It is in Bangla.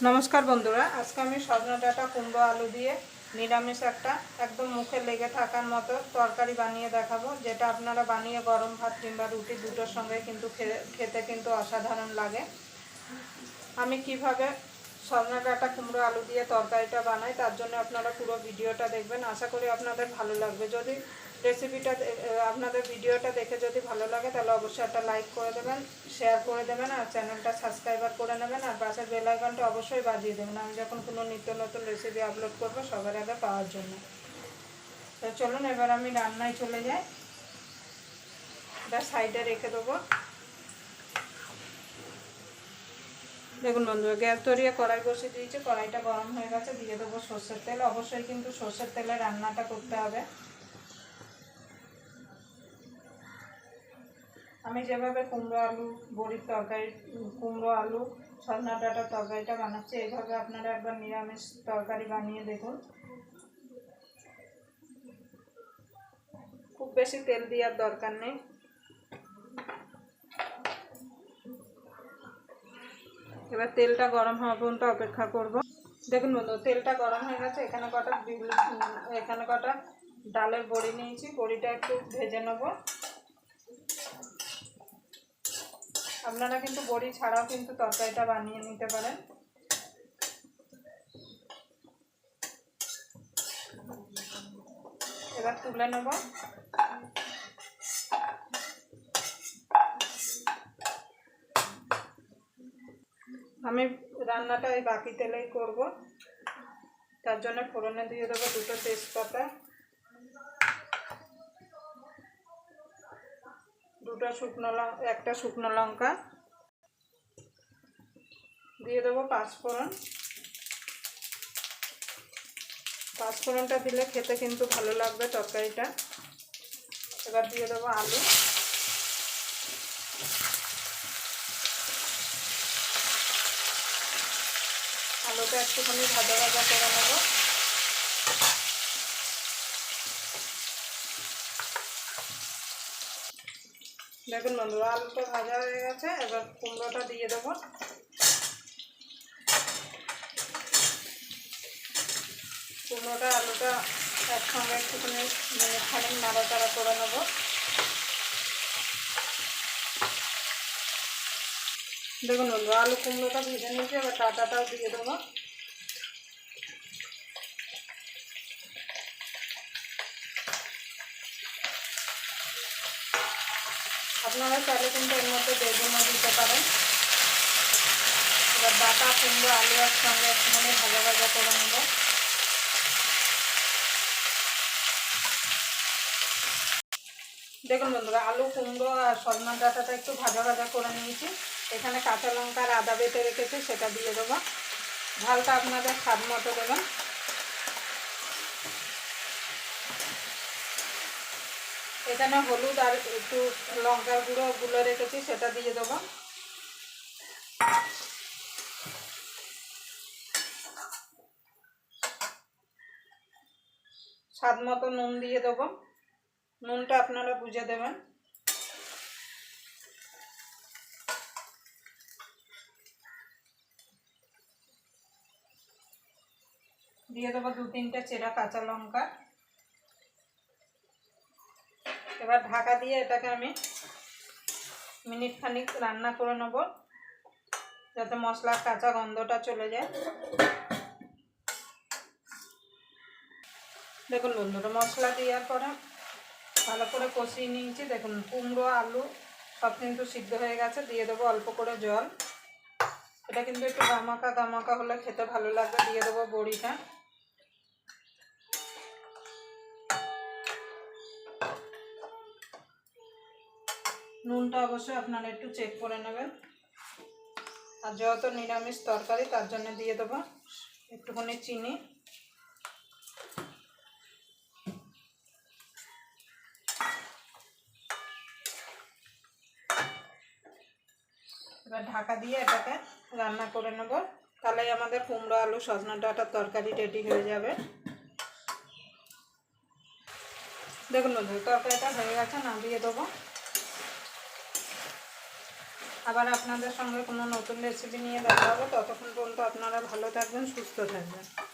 नमस्कार बंधुरा आज के आमी सजना डाटा कुमड़ो आलू दिए निरामिष একটা একদম মুখে লেগে থাকার মতো তরকারি বানিয়ে দেখাবো যেটা আপনারা বানিয়ে গরম ভাত কিংবা রুটি দুটোর সঙ্গে কিন্তু খেতে কিন্তু অসাধারণ লাগে। আমি কিভাবে সजना ডাটা কুমড়ো আলু দিয়ে তরকারিটা বানাই তার জন্য আপনারা পুরো ভিডিওটা দেখবেন। আশা করি আপনাদের ভালো লাগবে। যদি রেসিপিটা আপনাদের ভিডিওটা দেখে যদি ভালো লাগে তাহলে অবশ্যই একটা লাইক করে দেবেন, শেয়ার করে দেবেন আর চ্যানেলটা সাবস্ক্রাইব করে নেবেন আর পাশের বেল আইকনটা অবশ্যই বাজিয়ে দেবেন আমি যখন কোনো নিত্য নতুন রেসিপি আপলোড করব সবার আগে পাওয়ার জন্য। তো চলুন এবার আমি রান্নায় চলে যাই। এটা সাইডে রেখে দেবো। দেখুন বন্ধুরা গ্যাস ধরিয়ে কড়াই বসিয়ে দিয়েছি, কড়াইটা গরম হয়ে গেছে, দিয়ে দেবো সর্ষের তেল। অবশ্যই কিন্তু সর্ষের তেলে রান্নাটা করতে হবে। আমি যেভাবে কুমড়ো আলু বড়ির তরকারি কুমড়ো আলু সজনা ডাঁটার তরকারিটা বানাচ্ছি এইভাবে আপনারা একবার নিরামিষ তরকারি বানিয়ে দেখুন। খুব বেশি তেল দেওয়ার দরকার নেই। এবার তেলটা গরম হওয়া পর্যন্ত অপেক্ষা করব। দেখুন বন্ধু তেলটা গরম হয়ে গেছে। এখানে কটা ডালের বড়ি নিয়েছি, বড়িটা একটু ভেজে নেব। আপনারা কিন্তু বড়ি ছাড়াও কিন্তু তরকারিটা বানিয়ে নিতে পারেন। এবার তুলে নেব। আমি রান্নাটা এই বাকি তেলেই করব, তার জন্য ফোড়নে দিয়ে দেবো দুটো তেজপাতা, একটা শুকনো লঙ্কা, দিয়ে দেবো পাঁচফোড়নটা দিলে খেতে কিন্তু ভালো লাগবে তরকারিটা। এবার দিয়ে দেবো আলু, আলুটা একটুখানি ভাজা ভাজা করে নেব। দেখুন বন্ধুরা আলুটা ভাজা হয়ে গেছে। এবার কুমড়োটা দিয়ে দেবো। কুমড়োটা আলুটা একসঙ্গে একটুখানি খানিক নাড়াচাড়া করে নেব। দেখুন বন্ধু আলু কুমড়োটা ভেজে নিয়েছি, এবার ডাঁটাটাও দিয়ে দেবো। আপনারা চাইলে কিন্তু এর মধ্যে বেগুনও দিতে পারেন। এবার ডাঁটা কুমড়ো আলু একসঙ্গে একটুখানি ভাজা ভাজা করে নেব। দেখুন বন্ধুরা আলু কুমড়ো আর সজনা ডাঁটাটা একটু ভাজা ভাজা করে নিয়েছি। এখানে কাঁচা লঙ্কা আর আদা বেটে রেখেছি সেটা দিয়ে দেবো। ঝালটা আপনাদের স্বাদ মতো দেবেন। এখানে হলুদ আর একটু লঙ্কার গুঁড়ো গুলে রেখেছি সেটা দিয়ে দেবো। স্বাদ মতো নুন দিয়ে দেবো। নুনটা আপনারা বুঝে দেবেন। দিয়ে দেবো 2-3টে চেরা কাঁচা লঙ্কা। এবার ঢাকা দিয়ে এটাকে আমি মিনিট খানিক রান্না করে নেব যাতে মশলার কাঁচা গন্ধটা চলে যায়। দেখুন বন্ধুরা মশলা দেওয়ার পরে ভালো করে কষিয়ে নিয়েছি। দেখুন কুমড়ো আলু সব কিন্তু সিদ্ধ হয়ে গেছে। দিয়ে দেবো অল্প করে জল। এটা কিন্তু একটু গামাকা হলে খেতে ভালো লাগবে। দিয়ে দেবো বড়িটা। নুনটা অবশ্যই আপনারা একটু চেক করে নেবেন। আর যেহেতু নিরামিষ তরকারি তার জন্য দিয়ে দেবো একটুখানি চিনি। এবার ঢাকা দিয়ে এটাকে রান্না করে নেব। তাহলেই আমাদের কুমড়ো আলু সজনা ডাঁটার তরকারি রেডি হয়ে যাবে। দেখুন বন্ধু তরকারিটা হয়ে গেছে, নামিয়ে দেবো। আবার আপনাদের সঙ্গে কোনো নতুন রেসিপি নিয়ে দেখা হবে। ততক্ষণ পর্যন্ত আপনারা ভালো থাকবেন, সুস্থ থাকবেন।